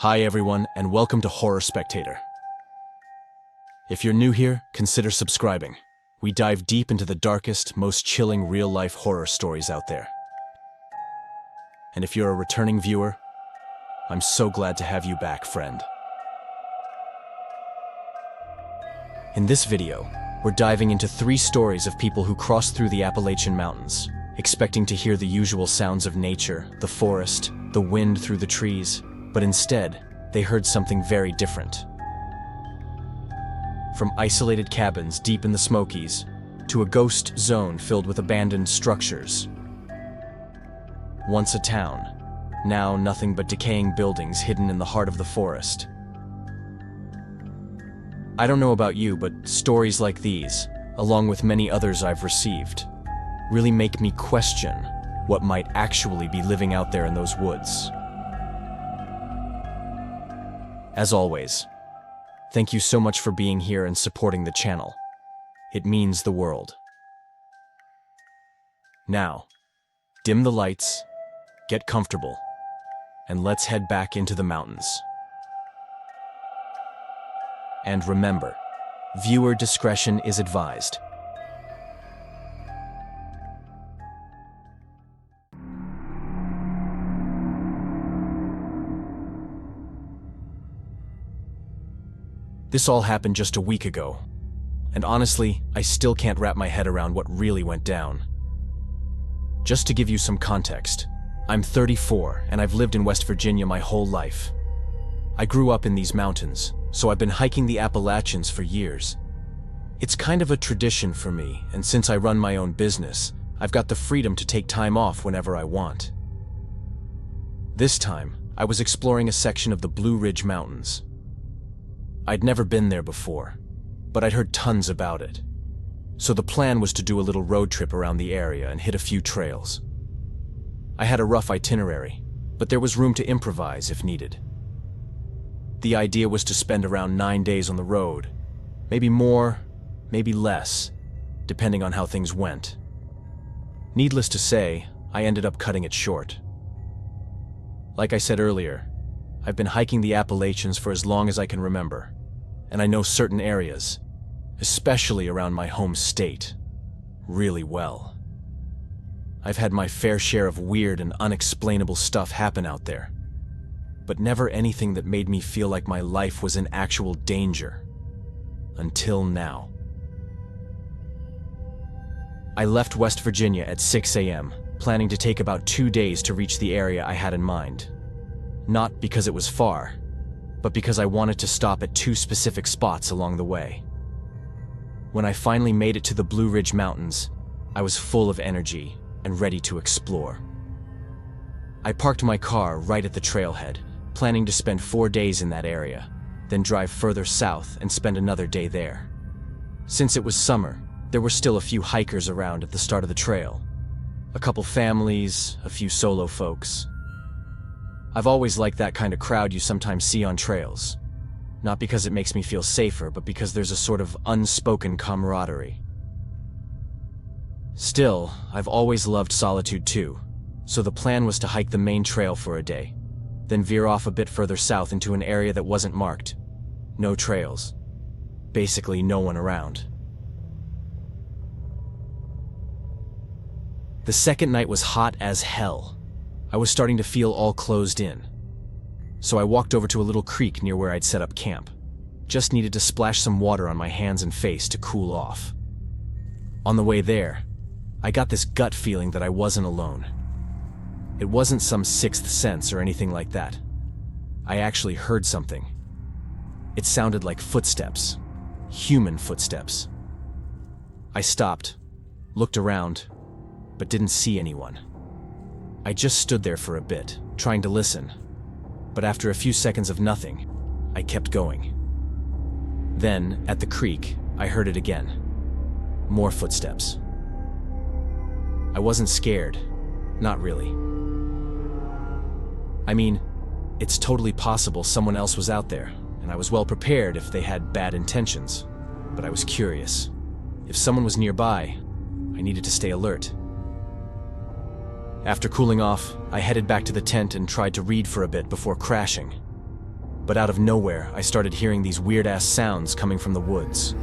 Hi everyone, and welcome to Horror Spectator. If you're new here, consider subscribing. We dive deep into the darkest, most chilling real-life horror stories out there. And if you're a returning viewer, I'm so glad to have you back, friend. In this video, we're diving into 3 stories of people who crossed through the Appalachian Mountains, expecting to hear the usual sounds of nature, the forest, the wind through the trees, but instead, they heard something very different. From isolated cabins deep in the Smokies, to a ghost zone filled with abandoned structures. Once a town, now nothing but decaying buildings hidden in the heart of the forest. I don't know about you, but stories like these, along with many others I've received, really make me question what might actually be living out there in those woods. As always, thank you so much for being here and supporting the channel. It means the world. Now, dim the lights, get comfortable, and let's head back into the mountains. And remember, viewer discretion is advised. This all happened just a week ago, and honestly, I still can't wrap my head around what really went down. Just to give you some context, I'm 34 and I've lived in West Virginia my whole life. I grew up in these mountains, so I've been hiking the Appalachians for years. It's kind of a tradition for me, and since I run my own business, I've got the freedom to take time off whenever I want. This time, I was exploring a section of the Blue Ridge Mountains. I'd never been there before, but I'd heard tons about it. So the plan was to do a little road trip around the area and hit a few trails. I had a rough itinerary, but there was room to improvise if needed. The idea was to spend around 9 days on the road, maybe more, maybe less, depending on how things went. Needless to say, I ended up cutting it short. Like I said earlier, I've been hiking the Appalachians for as long as I can remember, and I know certain areas, especially around my home state, really well. I've had my fair share of weird and unexplainable stuff happen out there, but never anything that made me feel like my life was in actual danger. Until now. I left West Virginia at 6 a.m., planning to take about 2 days to reach the area I had in mind. Not because it was far, but because I wanted to stop at 2 specific spots along the way. When I finally made it to the Blue Ridge Mountains, I was full of energy and ready to explore. I parked my car right at the trailhead, planning to spend 4 days in that area, then drive further south and spend another day there. Since it was summer, there were still a few hikers around at the start of the trail. A couple families, a few solo folks. I've always liked that kind of crowd you sometimes see on trails. Not because it makes me feel safer, but because there's a sort of unspoken camaraderie. Still, I've always loved solitude too, so the plan was to hike the main trail for a day, then veer off a bit further south into an area that wasn't marked. No trails. Basically no one around. The second night was hot as hell. I was starting to feel all closed in. So I walked over to a little creek near where I'd set up camp. Just needed to splash some water on my hands and face to cool off. On the way there, I got this gut feeling that I wasn't alone. It wasn't some sixth sense or anything like that. I actually heard something. It sounded like footsteps. Human footsteps. I stopped, looked around, but didn't see anyone. I just stood there for a bit, trying to listen, but after a few seconds of nothing, I kept going. Then, at the creek, I heard it again. More footsteps. I wasn't scared. Not really. I mean, it's totally possible someone else was out there, and I was well prepared if they had bad intentions, but I was curious. If someone was nearby, I needed to stay alert. After cooling off, I headed back to the tent and tried to read for a bit before crashing. But out of nowhere, I started hearing these weird-ass sounds coming from the woods.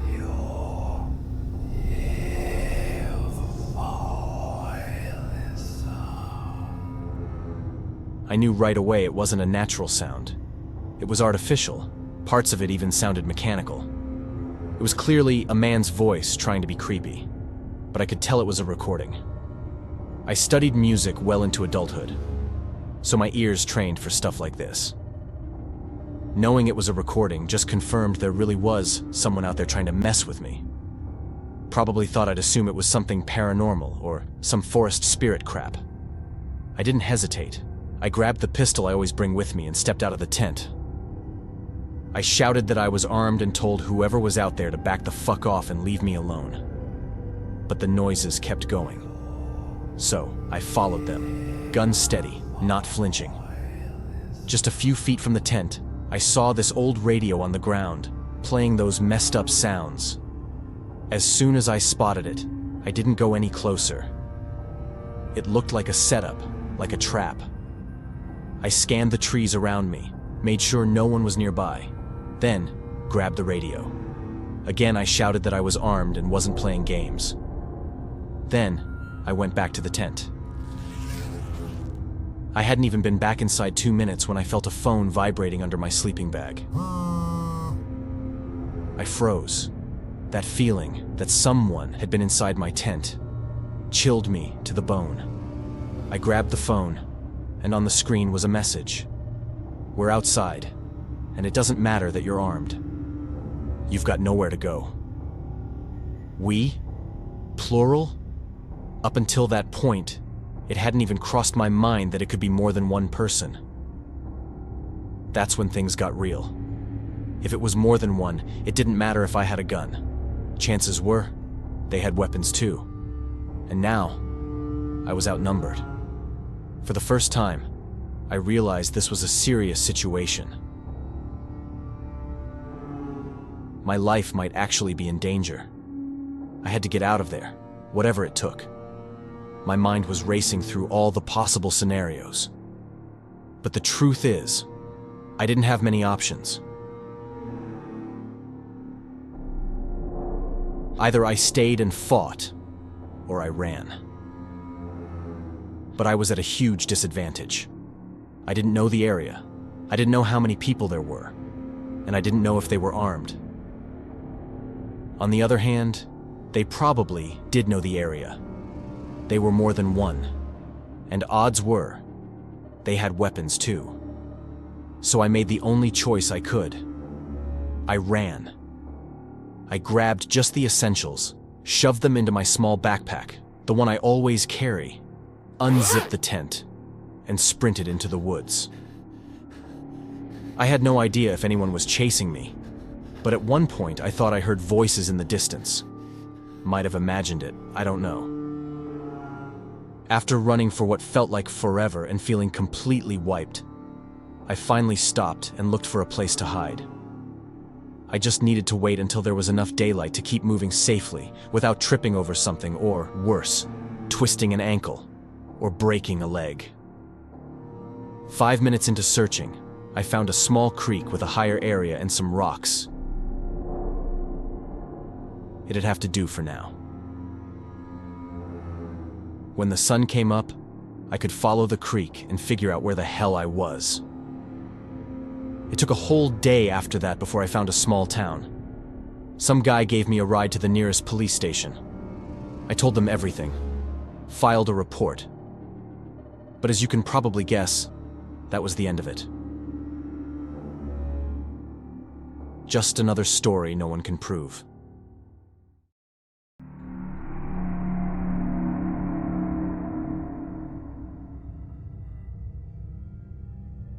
I knew right away it wasn't a natural sound. It was artificial. Parts of it even sounded mechanical. It was clearly a man's voice trying to be creepy, but I could tell it was a recording. I studied music well into adulthood, so my ears trained for stuff like this. Knowing it was a recording just confirmed there really was someone out there trying to mess with me. Probably thought I'd assume it was something paranormal or some forest spirit crap. I didn't hesitate. I grabbed the pistol I always bring with me and stepped out of the tent. I shouted that I was armed and told whoever was out there to back the fuck off and leave me alone. But the noises kept going. So I followed them, gun steady, not flinching. Just a few feet from the tent, I saw this old radio on the ground, playing those messed up sounds. As soon as I spotted it, I didn't go any closer. It looked like a setup, like a trap. I scanned the trees around me, made sure no one was nearby, then grabbed the radio. Again, I shouted that I was armed and wasn't playing games. Then, I went back to the tent. I hadn't even been back inside 2 minutes when I felt a phone vibrating under my sleeping bag. I froze. That feeling that someone had been inside my tent chilled me to the bone. I grabbed the phone, and on the screen was a message. We're outside, and it doesn't matter that you're armed. You've got nowhere to go. We? Plural? Up until that point, it hadn't even crossed my mind that it could be more than one person. That's when things got real. If it was more than one, it didn't matter if I had a gun. Chances were, they had weapons too. And now, I was outnumbered. For the first time, I realized this was a serious situation. My life might actually be in danger. I had to get out of there, whatever it took. My mind was racing through all the possible scenarios. But the truth is, I didn't have many options. Either I stayed and fought, or I ran. But I was at a huge disadvantage. I didn't know the area. I didn't know how many people there were. And I didn't know if they were armed. On the other hand, they probably did know the area. They were more than one. And odds were, they had weapons too. So I made the only choice I could. I ran. I grabbed just the essentials, shoved them into my small backpack, the one I always carry, unzipped the tent, and sprinted into the woods. I had no idea if anyone was chasing me, but at one point I thought I heard voices in the distance. Might have imagined it, I don't know. After running for what felt like forever and feeling completely wiped, I finally stopped and looked for a place to hide. I just needed to wait until there was enough daylight to keep moving safely without tripping over something or, worse, twisting an ankle or breaking a leg. 5 minutes into searching, I found a small creek with a higher area and some rocks. It'd have to do for now. When the sun came up, I could follow the creek and figure out where the hell I was. It took a whole day after that before I found a small town. Some guy gave me a ride to the nearest police station. I told them everything, filed a report. But as you can probably guess, that was the end of it. Just another story no one can prove.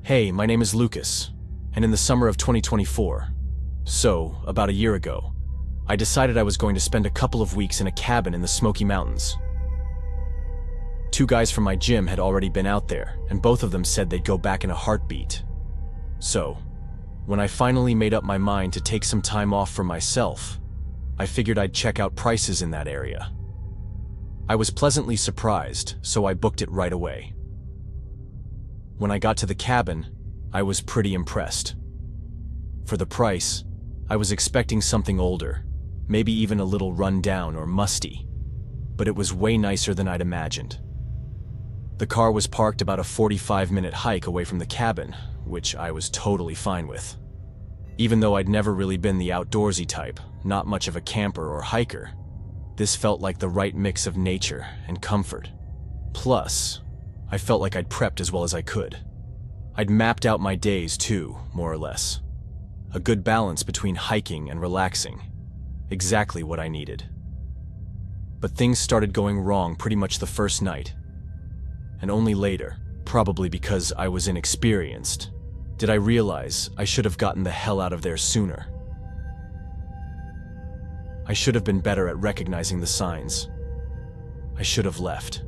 Hey, my name is Lucas, and in the summer of 2024, so about a year ago, I decided I was going to spend a couple of weeks in a cabin in the Smoky Mountains. 2 guys from my gym had already been out there, and both of them said they'd go back in a heartbeat. So, when I finally made up my mind to take some time off for myself, I figured I'd check out prices in that area. I was pleasantly surprised, so I booked it right away. When I got to the cabin, I was pretty impressed. For the price, I was expecting something older, maybe even a little run down or musty, but it was way nicer than I'd imagined. The car was parked about a 45-minute hike away from the cabin, which I was totally fine with. Even though I'd never really been the outdoorsy type, not much of a camper or hiker, this felt like the right mix of nature and comfort. Plus, I felt like I'd prepped as well as I could. I'd mapped out my days too, more or less. A good balance between hiking and relaxing. Exactly what I needed. But things started going wrong pretty much the first night. And only later, probably because I was inexperienced, did I realize I should have gotten the hell out of there sooner. I should have been better at recognizing the signs. I should have left.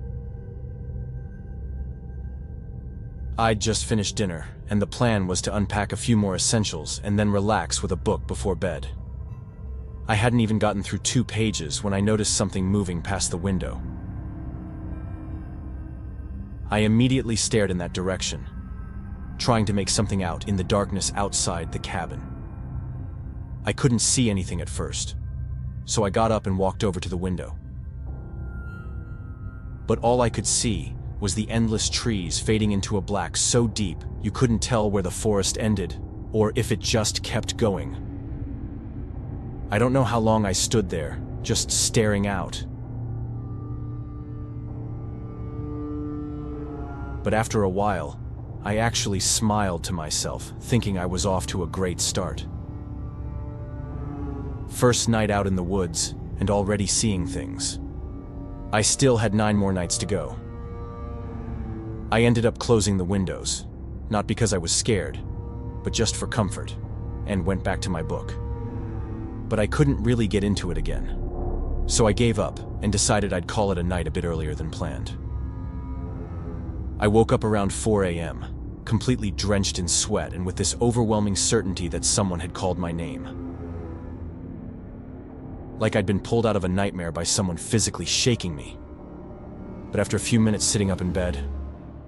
I'd just finished dinner, and the plan was to unpack a few more essentials and then relax with a book before bed. I hadn't even gotten through 2 pages when I noticed something moving past the window. I immediately stared in that direction, trying to make something out in the darkness outside the cabin. I couldn't see anything at first, so I got up and walked over to the window. But all I could see was the endless trees fading into a black so deep you couldn't tell where the forest ended, or if it just kept going. I don't know how long I stood there, just staring out. But after a while, I actually smiled to myself, thinking I was off to a great start. First night out in the woods, and already seeing things. I still had 9 more nights to go. I ended up closing the windows, not because I was scared, but just for comfort, and went back to my book. But I couldn't really get into it again, so I gave up and decided I'd call it a night a bit earlier than planned. I woke up around 4 a.m., completely drenched in sweat and with this overwhelming certainty that someone had called my name. Like I'd been pulled out of a nightmare by someone physically shaking me. But after a few minutes sitting up in bed,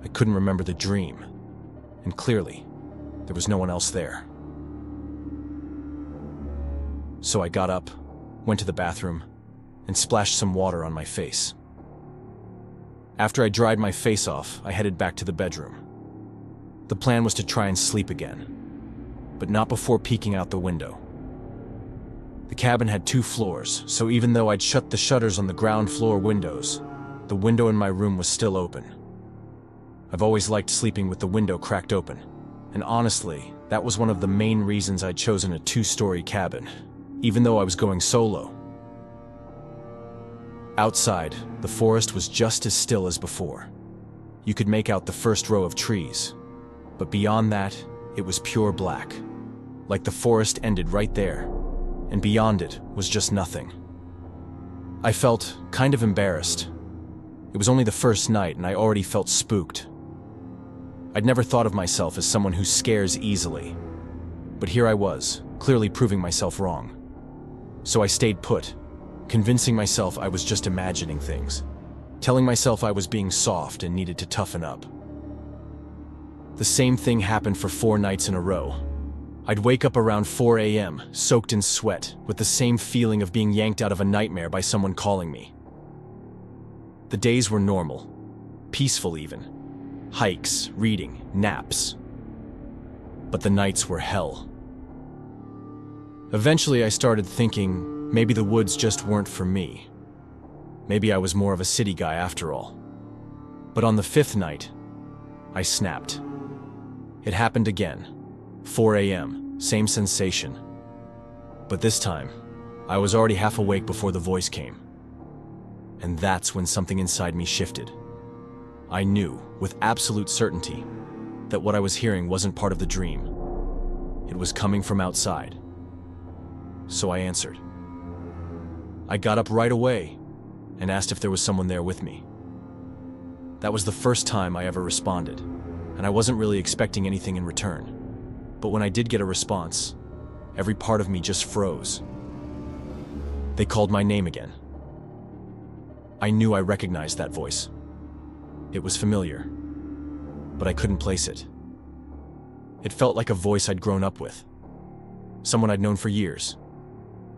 I couldn't remember the dream, and clearly, there was no one else there. So I got up, went to the bathroom, and splashed some water on my face. After I dried my face off, I headed back to the bedroom. The plan was to try and sleep again, but not before peeking out the window. The cabin had 2 floors, so even though I'd shut the shutters on the ground floor windows, the window in my room was still open. I've always liked sleeping with the window cracked open, and honestly, that was one of the main reasons I'd chosen a 2-story cabin, even though I was going solo. Outside, the forest was just as still as before. You could make out the first row of trees, but beyond that, it was pure black, like the forest ended right there, and beyond it was just nothing. I felt kind of embarrassed. It was only the first night and I already felt spooked. I'd never thought of myself as someone who scares easily, but here I was, clearly proving myself wrong. So I stayed put, convincing myself I was just imagining things, telling myself I was being soft and needed to toughen up. The same thing happened for 4 nights in a row. I'd wake up around 4 a.m., soaked in sweat, with the same feeling of being yanked out of a nightmare by someone calling me. The days were normal, peaceful even. Hikes, reading, naps. But the nights were hell. Eventually I started thinking maybe the woods just weren't for me. Maybe I was more of a city guy after all. But on the 5th night, I snapped. It happened again. 4 a.m., same sensation. But this time, I was already half awake before the voice came. And that's when something inside me shifted. I knew, with absolute certainty, that what I was hearing wasn't part of the dream. It was coming from outside. So I answered. I got up right away and asked if there was someone there with me. That was the first time I ever responded, and I wasn't really expecting anything in return. But when I did get a response, every part of me just froze. They called my name again. I knew I recognized that voice. It was familiar, but I couldn't place it. It felt like a voice I'd grown up with. someone I'd known for years,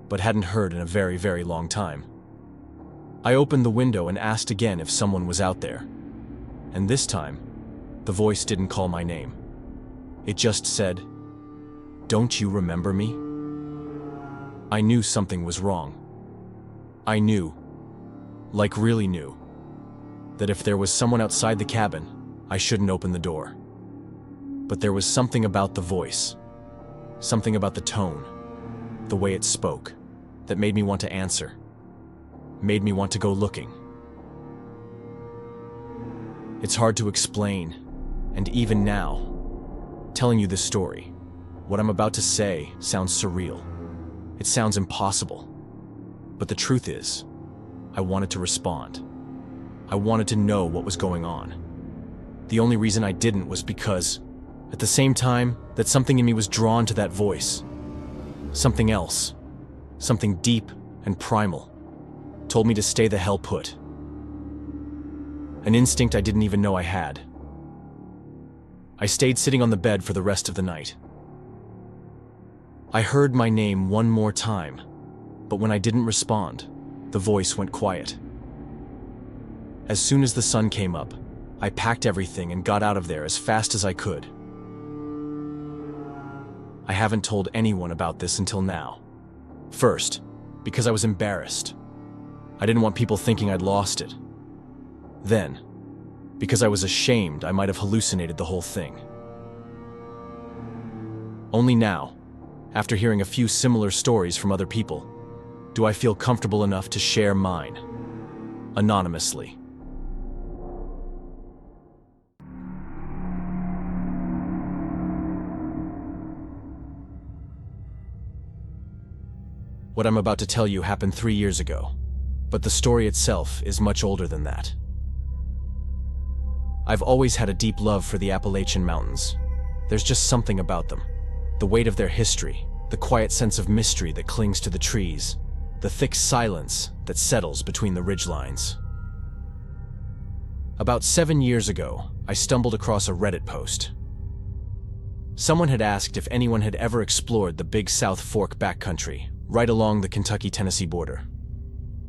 but hadn't heard in a very, very long time. I opened the window and asked again if someone was out there, and this time, the voice didn't call my name. It just said, "Don't you remember me?" I knew something was wrong. I knew, like really knew, that if there was someone outside the cabin, I shouldn't open the door. But there was something about the voice, something about the tone, the way it spoke, that made me want to answer, made me want to go looking. It's hard to explain, and even now, telling you this story, what I'm about to say sounds surreal. It sounds impossible. But the truth is, I wanted to respond. I wanted to know what was going on. The only reason I didn't was because, at the same time, that something in me was drawn to that voice. Something else, something deep and primal, told me to stay the hell put. An instinct I didn't even know I had. I stayed sitting on the bed for the rest of the night. I heard my name one more time, but when I didn't respond, the voice went quiet. As soon as the sun came up, I packed everything and got out of there as fast as I could. I haven't told anyone about this until now. First, because I was embarrassed. I didn't want people thinking I'd lost it. Then, because I was ashamed I might have hallucinated the whole thing. Only now, after hearing a few similar stories from other people, do I feel comfortable enough to share mine, anonymously. What I'm about to tell you happened 3 years ago, but the story itself is much older than that. I've always had a deep love for the Appalachian Mountains. There's just something about them. The weight of their history, the quiet sense of mystery that clings to the trees, the thick silence that settles between the ridgelines. About 7 years ago, I stumbled across a Reddit post. Someone had asked if anyone had ever explored the Big South Fork Backcountry, right along the Kentucky-Tennessee border.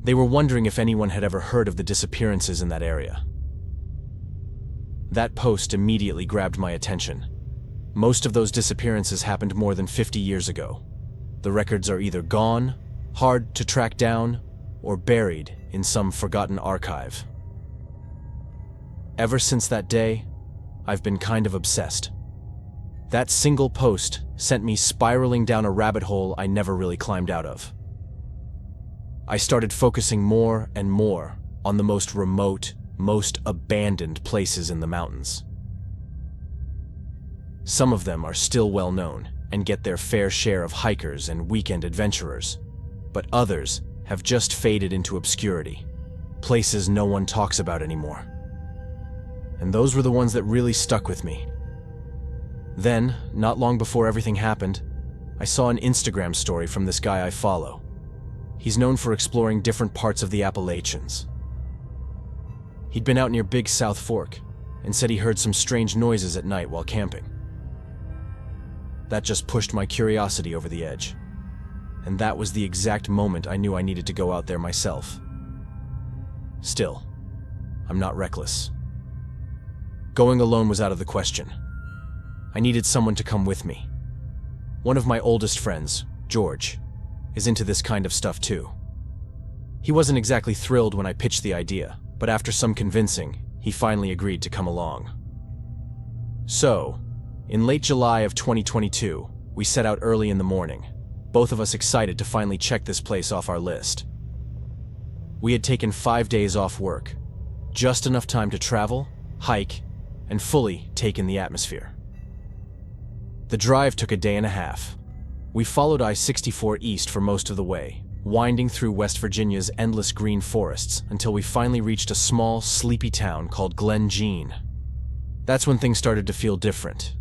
They were wondering if anyone had ever heard of the disappearances in that area. That post immediately grabbed my attention. Most of those disappearances happened more than 50 years ago. The records are either gone, hard to track down, or buried in some forgotten archive. Ever since that day, I've been kind of obsessed. That single post sent me spiraling down a rabbit hole I never really climbed out of. I started focusing more and more on the most remote, most abandoned places in the mountains. Some of them are still well known and get their fair share of hikers and weekend adventurers, but others have just faded into obscurity, places no one talks about anymore. And those were the ones that really stuck with me. Then, not long before everything happened, I saw an Instagram story from this guy I follow. He's known for exploring different parts of the Appalachians. He'd been out near Big South Fork and said he heard some strange noises at night while camping. That just pushed my curiosity over the edge. And that was the exact moment I knew I needed to go out there myself. Still, I'm not reckless. Going alone was out of the question. I needed someone to come with me. One of my oldest friends, George, is into this kind of stuff too. He wasn't exactly thrilled when I pitched the idea, but after some convincing, he finally agreed to come along. So, in late July of 2022, we set out early in the morning, both of us excited to finally check this place off our list. We had taken 5 days off work, just enough time to travel, hike, and fully take in the atmosphere. The drive took a day and a half. We followed I-64 east for most of the way, winding through West Virginia's endless green forests until we finally reached a small, sleepy town called Glen Jean. That's when things started to feel different.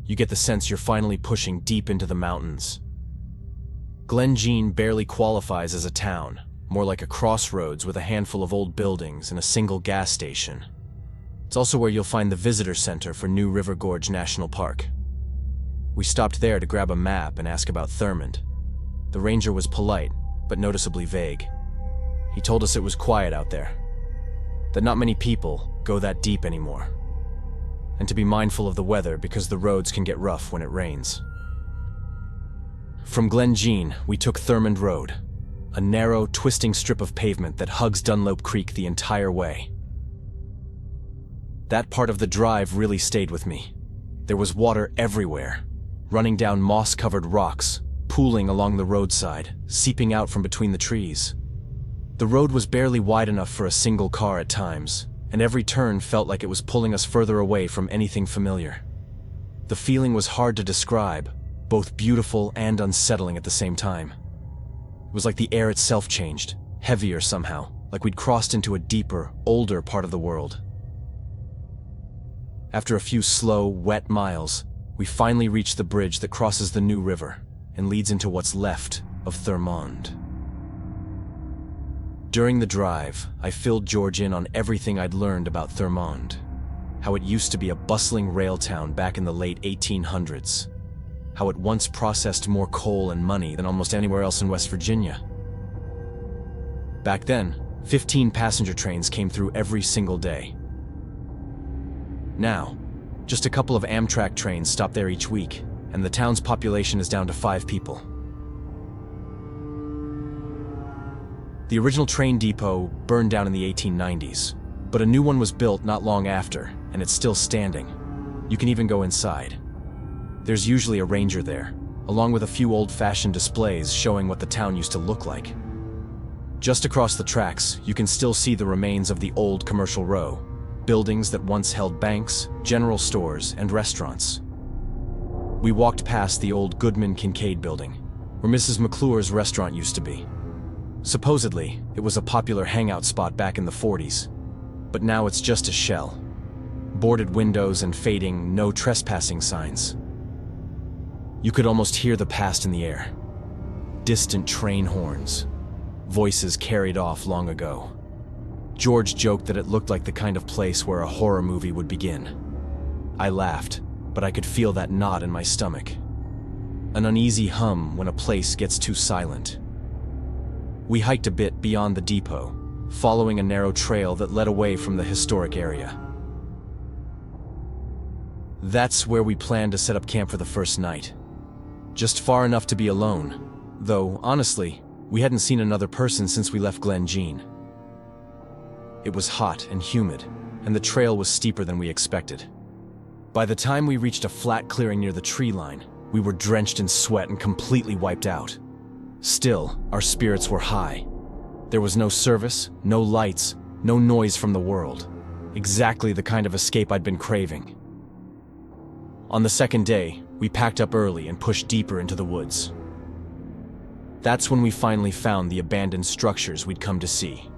You get the sense you're finally pushing deep into the mountains. Glen Jean barely qualifies as a town, more like a crossroads with a handful of old buildings and a single gas station. It's also where you'll find the visitor center for New River Gorge National Park. We stopped there to grab a map and ask about Thurmond. The ranger was polite, but noticeably vague. He told us it was quiet out there, that not many people go that deep anymore, and to be mindful of the weather because the roads can get rough when it rains. From Glen Jean, we took Thurmond Road, a narrow, twisting strip of pavement that hugs Dunlop Creek the entire way. That part of the drive really stayed with me. There was water everywhere, running down moss-covered rocks, pooling along the roadside, seeping out from between the trees. The road was barely wide enough for a single car at times, and every turn felt like it was pulling us further away from anything familiar. The feeling was hard to describe, both beautiful and unsettling at the same time. It was like the air itself changed, heavier somehow, like we'd crossed into a deeper, older part of the world. After a few slow, wet miles, we finally reached the bridge that crosses the New River and leads into what's left of Thurmond. During the drive, I filled George in on everything I'd learned about Thurmond, how it used to be a bustling rail town back in the late 1800s, how it once processed more coal and money than almost anywhere else in West Virginia. Back then, 15 passenger trains came through every single day. Now, just a couple of Amtrak trains stop there each week, and the town's population is down to 5 people. The original train depot burned down in the 1890s, but a new one was built not long after, and it's still standing. You can even go inside. There's usually a ranger there, along with a few old-fashioned displays showing what the town used to look like. Just across the tracks, you can still see the remains of the old commercial row, buildings that once held banks, general stores, and restaurants. We walked past the old Goodman Kincaid building, where Mrs. McClure's restaurant used to be. Supposedly, it was a popular hangout spot back in the 40s, but now it's just a shell. Boarded windows and fading "no trespassing" signs. You could almost hear the past in the air. Distant train horns. Voices carried off long ago. George joked that it looked like the kind of place where a horror movie would begin. I laughed, but I could feel that knot in my stomach. An uneasy hum when a place gets too silent. We hiked a bit beyond the depot, following a narrow trail that led away from the historic area. That's where we planned to set up camp for the first night. Just far enough to be alone, though, honestly, we hadn't seen another person since we left Glen Jean. It was hot and humid, and the trail was steeper than we expected. By the time we reached a flat clearing near the tree line, we were drenched in sweat and completely wiped out. Still, our spirits were high. There was no service, no lights, no noise from the world. Exactly the kind of escape I'd been craving. On the second day, we packed up early and pushed deeper into the woods. That's when we finally found the abandoned structures we'd come to see.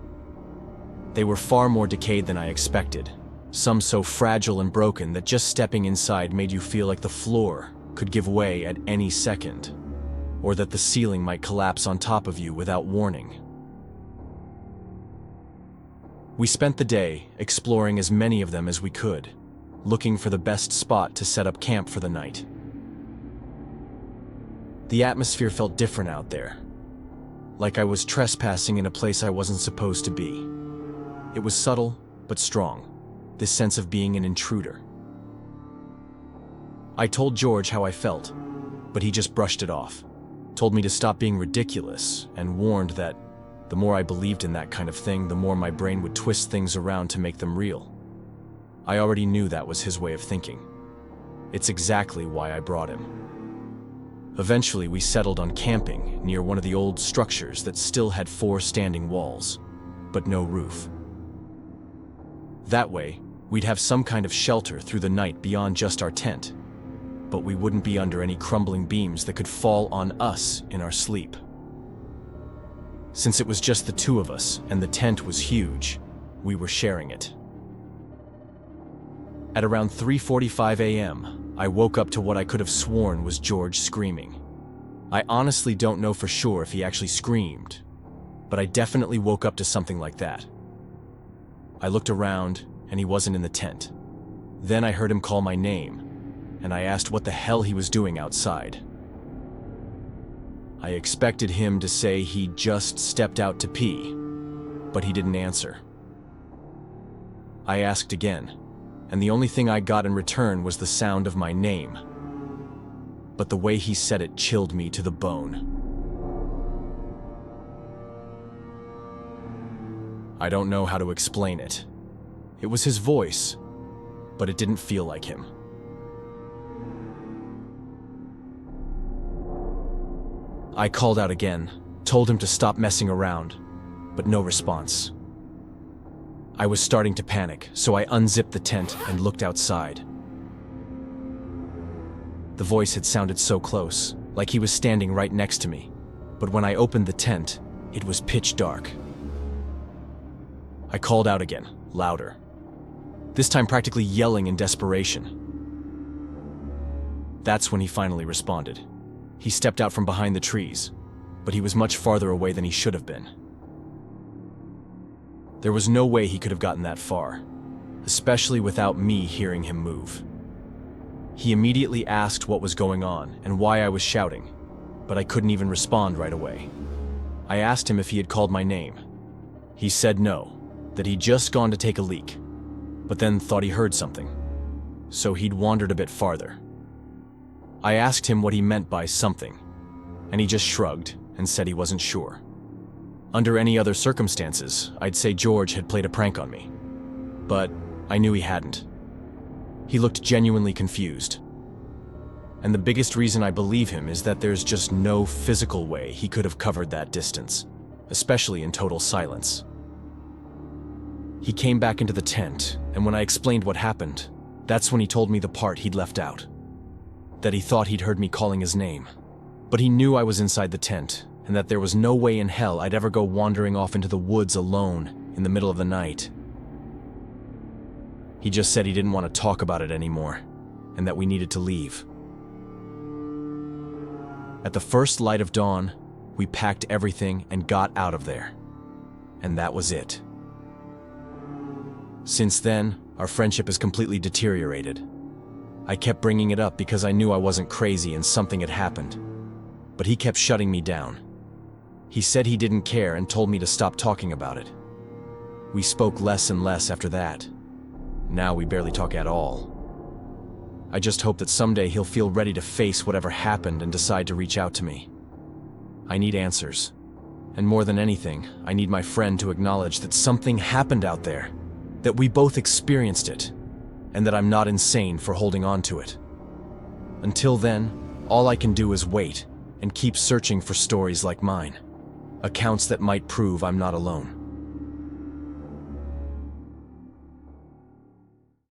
They were far more decayed than I expected, some so fragile and broken that just stepping inside made you feel like the floor could give way at any second, or that the ceiling might collapse on top of you without warning. We spent the day exploring as many of them as we could, looking for the best spot to set up camp for the night. The atmosphere felt different out there, like I was trespassing in a place I wasn't supposed to be. It was subtle, but strong, this sense of being an intruder. I told George how I felt, but he just brushed it off, told me to stop being ridiculous, and warned that the more I believed in that kind of thing, the more my brain would twist things around to make them real. I already knew that was his way of thinking. It's exactly why I brought him. Eventually, we settled on camping near one of the old structures that still had 4 standing walls, but no roof. That way, we'd have some kind of shelter through the night beyond just our tent, but we wouldn't be under any crumbling beams that could fall on us in our sleep. Since it was just the 2 of us and the tent was huge, we were sharing it. At around 3:45 a.m., I woke up to what I could have sworn was George screaming. I honestly don't know for sure if he actually screamed, but I definitely woke up to something like that. I looked around, and he wasn't in the tent. Then I heard him call my name, and I asked what the hell he was doing outside. I expected him to say he just stepped out to pee, but he didn't answer. I asked again, and the only thing I got in return was the sound of my name. But the way he said it chilled me to the bone. I don't know how to explain it. It was his voice, but it didn't feel like him. I called out again, told him to stop messing around, but no response. I was starting to panic, so I unzipped the tent and looked outside. The voice had sounded so close, like he was standing right next to me, but when I opened the tent, it was pitch dark. I called out again, louder, this time practically yelling in desperation. That's when he finally responded. He stepped out from behind the trees, but he was much farther away than he should have been. There was no way he could have gotten that far, especially without me hearing him move. He immediately asked what was going on and why I was shouting, but I couldn't even respond right away. I asked him if he had called my name. He said no, that he'd just gone to take a leak, but then thought he heard something, so he'd wandered a bit farther. I asked him what he meant by something, and he just shrugged and said he wasn't sure. Under any other circumstances, I'd say George had played a prank on me, but I knew he hadn't. He looked genuinely confused. And the biggest reason I believe him is that there's just no physical way he could have covered that distance, especially in total silence. He came back into the tent, and when I explained what happened, that's when he told me the part he'd left out. That he thought he'd heard me calling his name, but he knew I was inside the tent, and that there was no way in hell I'd ever go wandering off into the woods alone in the middle of the night. He just said he didn't want to talk about it anymore, and that we needed to leave. At the first light of dawn, we packed everything and got out of there. And that was it. Since then, our friendship has completely deteriorated. I kept bringing it up because I knew I wasn't crazy and something had happened, but he kept shutting me down. He said he didn't care and told me to stop talking about it. We spoke less and less after that. Now we barely talk at all. I just hope that someday he'll feel ready to face whatever happened and decide to reach out to me. I need answers. And more than anything, I need my friend to acknowledge that something happened out there, that we both experienced it, and that I'm not insane for holding on to it. Until then, all I can do is wait and keep searching for stories like mine, accounts that might prove I'm not alone.